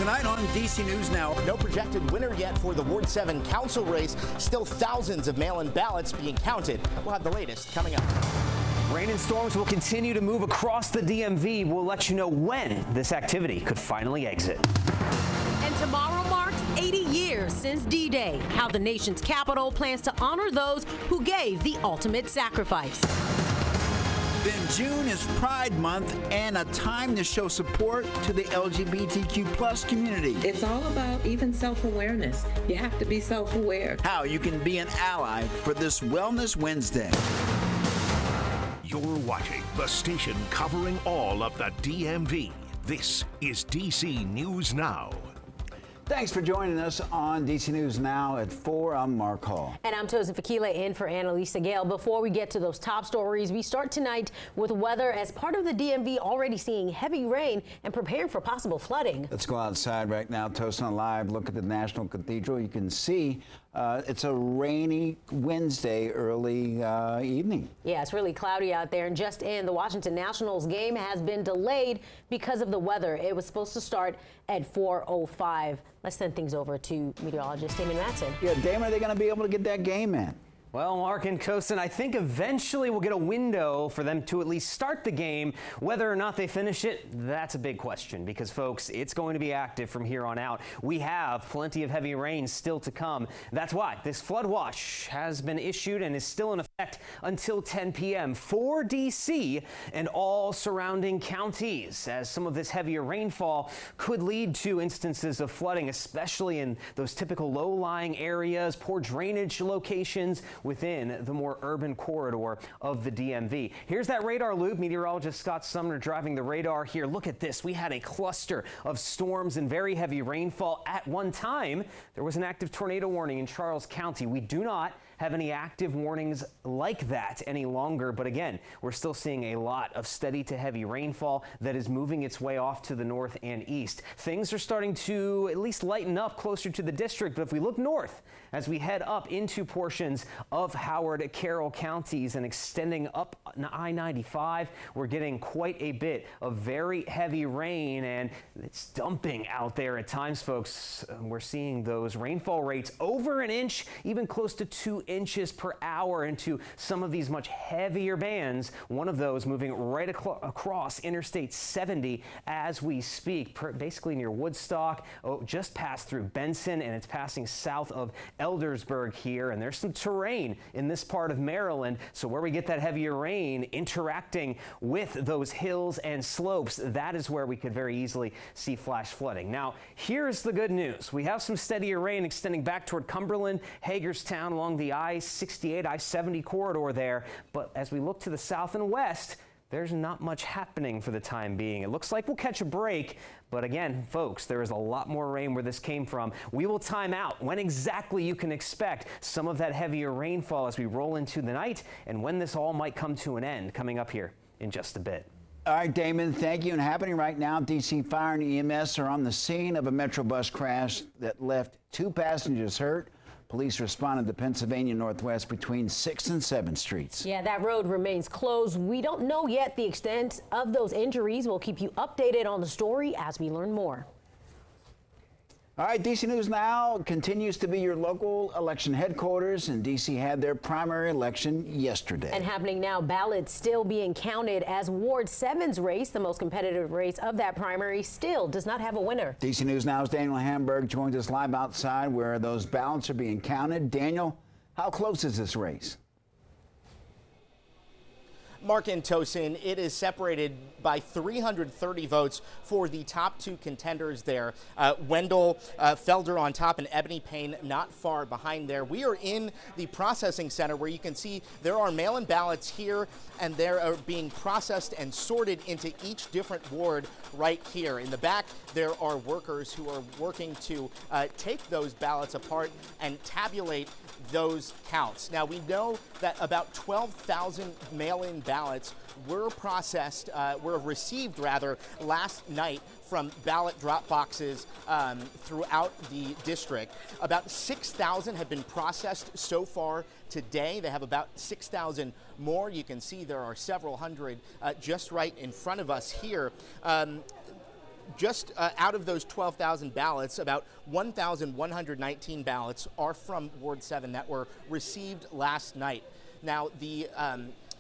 Tonight on DC News Now. No projected winner yet for the Ward 7 council race. Still thousands of mail-in ballots being counted. We'll have the latest coming up. Rain and storms will continue to move across the DMV. We'll let you know when this activity could finally exit. And tomorrow marks 80 years since D-Day. How the nation's capital plans to honor those who gave the ultimate sacrifice. Then June is Pride Month and a time to show support to the LGBTQ plus community. It's all about even self-awareness. You have to be self-aware. How you can be an ally for this Wellness Wednesday. You're watching the station covering all of the DMV. This is DC News Now. Thanks for joining us on DC News Now at 4. I'm Mark Hall. And I'm Tosin Fakila in for Annalisa Gale. Before we get to those top stories, we start tonight with weather as part of the DMV already seeing heavy rain and preparing for possible flooding. Let's go outside right now. Tosin Live. Look at the National Cathedral. You can see it's a rainy Wednesday early evening. Yeah, it's really cloudy out there. And just in, the Washington Nationals game has been delayed because of the weather. It was supposed to start at 4:05. Let's send things over to meteorologist Damon Matson. Yeah, Damon, are they going to be able to get that game in? Well, Mark and Tosin, I think eventually we'll get a window for them to at least start the game. Whether or not they finish it, that's a big question because, folks, it's going to be active from here on out. We have plenty of heavy rain still to come. That's why this flood watch has been issued and is still in effect until 10 p.m. for D.C. and all surrounding counties, as some of this heavier rainfall could lead to instances of flooding, especially in those typical low-lying areas, poor drainage locations within the more urban corridor of the DMV. Here's that radar loop. Meteorologist Scott Sumner driving the radar here. Look at this. We had a cluster of storms and very heavy rainfall at one time. There was an active tornado warning in Charles County. We do not have any active warnings like that any longer. But again, we're still seeing a lot of steady to heavy rainfall that is moving its way off to the north and east. Things are starting to at least lighten up closer to the district. But if we look north, as we head up into portions of Howard, Carroll counties and extending up I-95, we're getting quite a bit of very heavy rain, and it's dumping out there at times, folks. We're seeing those rainfall rates over an inch, even close to 2 inches per hour into some of these much heavier bands. One of those moving right across Interstate 70 as we speak, basically near Woodstock, just passed through Benson, and it's passing south of Eldersburg here, and there's some terrain in this part of Maryland, so where we get that heavier rain interacting with those hills and slopes, that is where we could very easily see flash flooding. Now, here's the good news. We have some steadier rain extending back toward Cumberland, Hagerstown along the I-68, I-70 corridor there, but as we look to the south and west, there's not much happening for the time being. It looks like we'll catch a break, but again, folks, there is a lot more rain where this came from. We will time out when exactly you can expect some of that heavier rainfall as we roll into the night and when this all might come to an end, coming up here in just a bit. All right, Damon, thank you. And happening right now, DC Fire and EMS are on the scene of a Metro bus crash that left 2 passengers hurt. Police responded to Pennsylvania Northwest between 6th and 7th Streets. Yeah, that road remains closed. We don't know yet the extent of those injuries. We'll keep you updated on the story as we learn more. All right, DC News Now continues to be your local election headquarters, and DC had their primary election yesterday. And happening now, ballots still being counted as Ward 7's race, the most competitive race of that primary, still does not have a winner. DC News Now's Daniel Hamburg joins us live outside where those ballots are being counted. Daniel, how close is this race? Mark and Tosin, it is separated by 330 votes for the top 2 contenders there. Wendell Felder on top and Ebony Payne not far behind there. We are in the processing center where you can see there are mail-in ballots here, and they are being processed and sorted into each different ward right here. In the back, there are workers who are working to take those ballots apart and tabulate those counts. Now, we know that about 12,000 mail-in ballots were received last night from ballot drop boxes throughout the district. About 6,000 have been processed so far today. They have about 6,000 more. You can see there are several hundred just right in front of us here. just out of those 12,000 ballots, about 1,119 ballots are from Ward 7 that were received last night. Now, the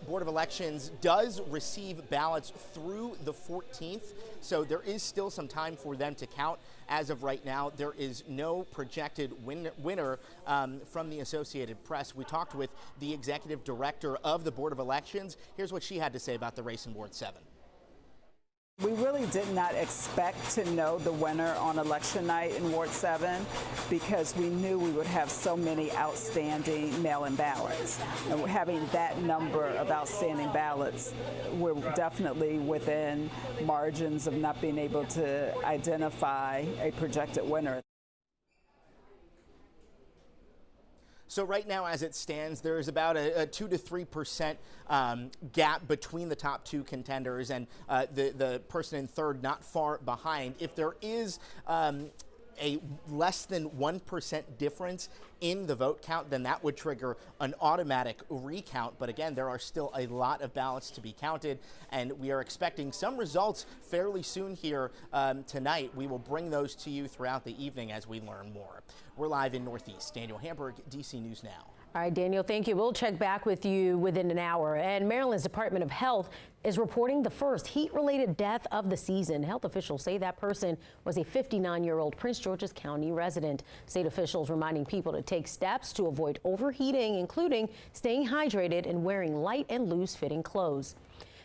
Board of Elections does receive ballots through the 14th, so there is still some time for them to count. As of right now, there is no projected winner from the Associated Press. We talked with the executive director of the Board of Elections. Here's what she had to say about the race in Ward 7. We really did not expect to know the winner on election night in Ward 7 because we knew we would have so many outstanding mail-in ballots. And having that number of outstanding ballots, we're definitely within margins of not being able to identify a projected winner. So right now, as it stands, there is about a 2 to 3% gap between the top two contenders and the person in third not far behind. If there is a less than 1% difference in the vote count, then that would trigger an automatic recount. But again, there are still a lot of ballots to be counted, and we are expecting some results fairly soon here tonight. We will bring those to you throughout the evening as we learn more. We're live in Northeast. Daniel Hamburg, DC News Now. All right, Daniel, thank you. We'll check back with you within an hour. And Maryland's Department of Health is reporting the first heat-related death of the season. Health officials say that person was a 59-year-old Prince George's County resident. State officials reminding people to take steps to avoid overheating, including staying hydrated and wearing light and loose-fitting clothes.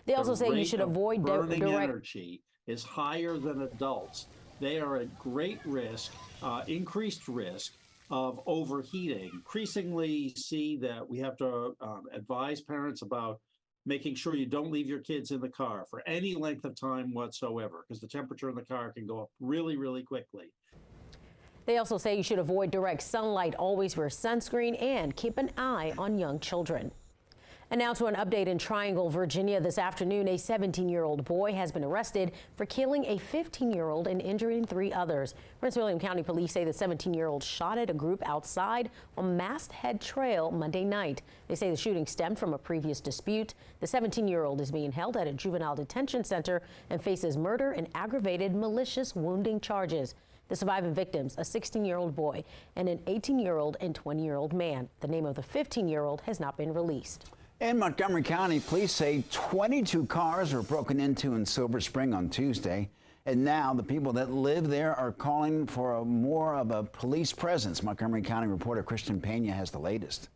They also say you should avoid burning energy is higher than adults. They are at great risk, increased risk of overheating. Increasingly see that we have to advise parents about making sure you don't leave your kids in the car for any length of time whatsoever, because the temperature in the car can go up really, really quickly. They also say you should avoid direct sunlight, always wear sunscreen, and keep an eye on young children. And now to an update in Triangle, Virginia. This afternoon, a 17-year-old boy has been arrested for killing a 15-year-old and injuring 3 others. Prince William County police say the 17-year-old shot at a group outside on Masthead Trail Monday night. They say the shooting stemmed from a previous dispute. The 17-year-old is being held at a juvenile detention center and faces murder and aggravated malicious wounding charges. The surviving victims, a 16-year-old boy and an 18-year-old and 20-year-old man. The name of the 15-year-old has not been released. In Montgomery County, police say 22 cars were broken into in Silver Spring on Tuesday. And now the people that live there are calling for more of a police presence. Montgomery County reporter Christian Pena has the latest.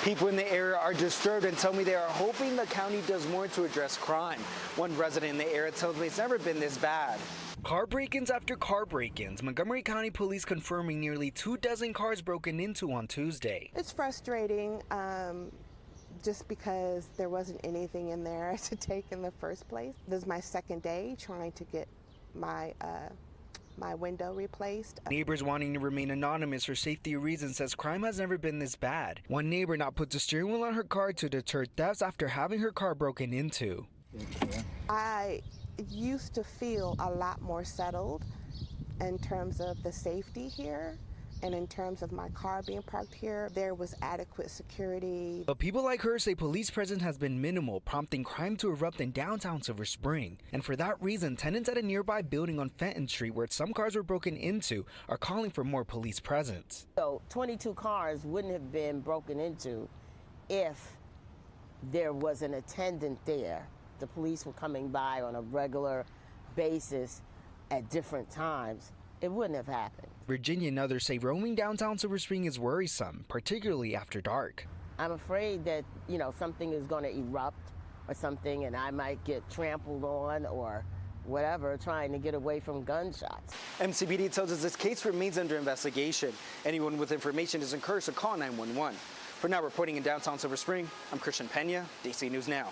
People in the area are disturbed and tell me they are hoping the county does more to address crime. One resident in the area tells me it's never been this bad. Car break-ins after car break-ins. Montgomery County police confirming nearly 24 cars broken into on Tuesday. It's frustrating. Just because there wasn't anything in there to take in the first place. This is my second day trying to get my my window replaced. Neighbors wanting to remain anonymous for safety reasons says crime has never been this bad. One neighbor not put the steering wheel on her car to deter thefts after having her car broken into. I used to feel a lot more settled in terms of the safety here. And in terms of my car being parked here, there was adequate security. But people like her say police presence has been minimal, prompting crime to erupt in downtown Silver Spring. And for that reason, tenants at a nearby building on Fenton Street, where some cars were broken into, are calling for more police presence. So 22 cars wouldn't have been broken into if there was an attendant there. The police were coming by on a regular basis at different times. It wouldn't have happened. Virginia and others say roaming downtown Silver Spring is worrisome, particularly after dark. I'm afraid that, something is going to erupt or something, and I might get trampled on or whatever, trying to get away from gunshots. MCPD tells us this case remains under investigation. Anyone with information is encouraged to call 911. For now, reporting in downtown Silver Spring, I'm Christian Pena, DC News Now.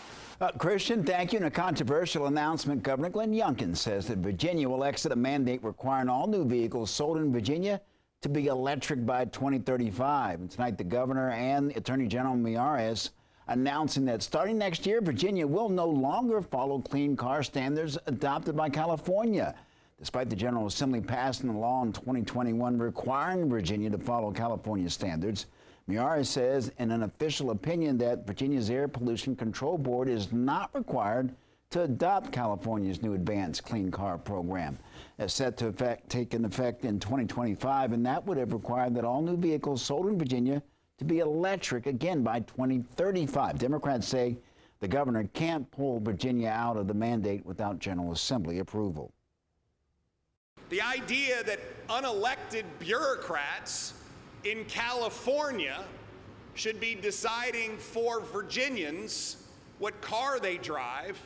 Christian, thank you. In a controversial announcement, Governor Glenn Youngkin says that Virginia will exit a mandate requiring all new vehicles sold in Virginia to be electric by 2035. And tonight, the governor and Attorney General Miyares announcing that starting next year, Virginia will no longer follow clean car standards adopted by California. Despite the General Assembly passing a law in 2021 requiring Virginia to follow California standards, Miyares says in an official opinion that Virginia's Air Pollution Control Board is not required to adopt California's new advanced clean car program. It's set to take effect in 2025, and that would have required that all new vehicles sold in Virginia to be electric again by 2035. Democrats say the governor can't pull Virginia out of the mandate without General Assembly approval. The idea that unelected bureaucrats in California should be deciding for Virginians what car they drive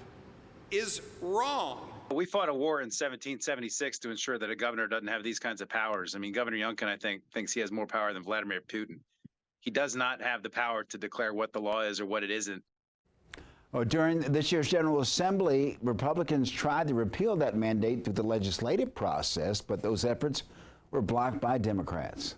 is wrong. We fought a war in 1776 to ensure that a governor doesn't have these kinds of powers. I mean, Governor Youngkin, I think, thinks he has more power than Vladimir Putin. He does not have the power to declare what the law is or what it isn't. Well, during this year's General Assembly, Republicans tried to repeal that mandate through the legislative process, but those efforts were blocked by Democrats.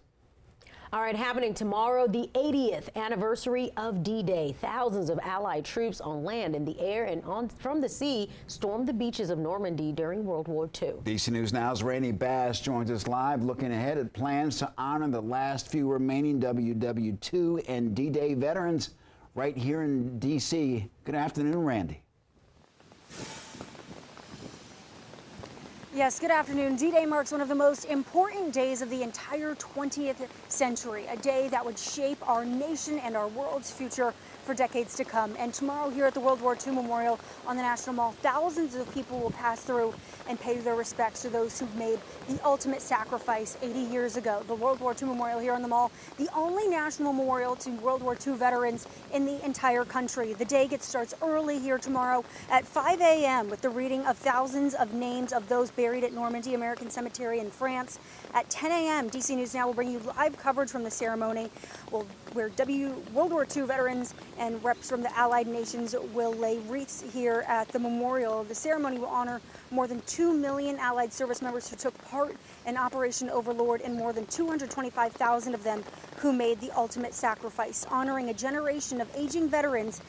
All right, happening tomorrow, the 80th anniversary of D-Day. Thousands of Allied troops on land, in the air, and from the sea stormed the beaches of Normandy during World War II. DC News Now's Randy Bass joins us live, looking ahead at plans to honor the last few remaining WW2 and D-Day veterans right here in D.C. Good afternoon, Randy. Yes, good afternoon. D-Day marks one of the most important days of the entire 20th century, a day that would shape our nation and our world's future for decades to come. And tomorrow here at the World War II Memorial on the National Mall, thousands of people will pass through and pay their respects to those who've made the ultimate sacrifice 80 years ago. The World War II Memorial here on the Mall, the only national memorial to World War II veterans in the entire country. The day starts early here tomorrow at 5 a.m. with the reading of thousands of names of those buried at Normandy American Cemetery in France. At 10 a.m., DC News Now will bring you live coverage from the ceremony where World War II veterans and reps from the Allied nations will lay wreaths here at the memorial. The ceremony will honor more than 2 million Allied service members who took part in Operation Overlord and more than 225,000 of them who made the ultimate sacrifice, honoring a generation of aging veterans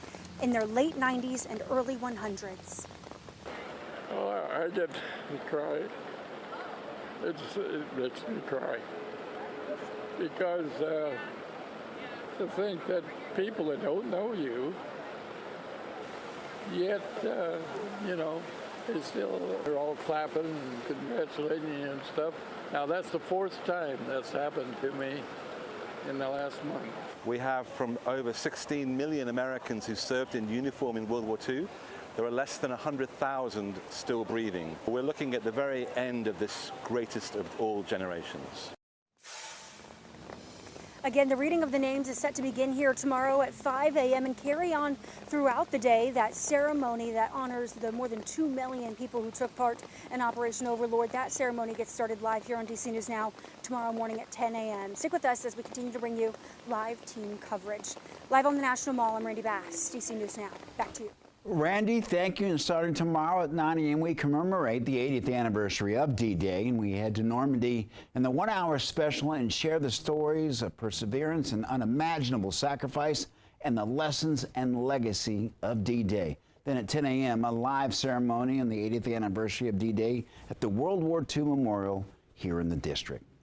in their late 90s and early 100s. Oh, I get to cry. It makes me cry. Because to think that people that don't know you, yet, they're all clapping and congratulating you and stuff. Now, that's the fourth time that's happened to me in the last month. We have from over 16 million Americans who served in uniform in World War II. There are less than 100,000 still breathing. We're looking at the very end of this greatest of all generations. Again, the reading of the names is set to begin here tomorrow at 5 a.m. and carry on throughout the day. That ceremony that honors the more than 2 million people who took part in Operation Overlord. That ceremony gets started live here on DC News Now tomorrow morning at 10 a.m. Stick with us as we continue to bring you live team coverage. Live on the National Mall, I'm Randy Bass, DC News Now. Back to you. Randy, thank you. And starting tomorrow at 9 a.m., we commemorate the 80th anniversary of D-Day, and we head to Normandy in the one-hour special and share the stories of perseverance and unimaginable sacrifice and the lessons and legacy of D-Day. Then at 10 a.m., a live ceremony on the 80th anniversary of D-Day at the World War II Memorial here in the district.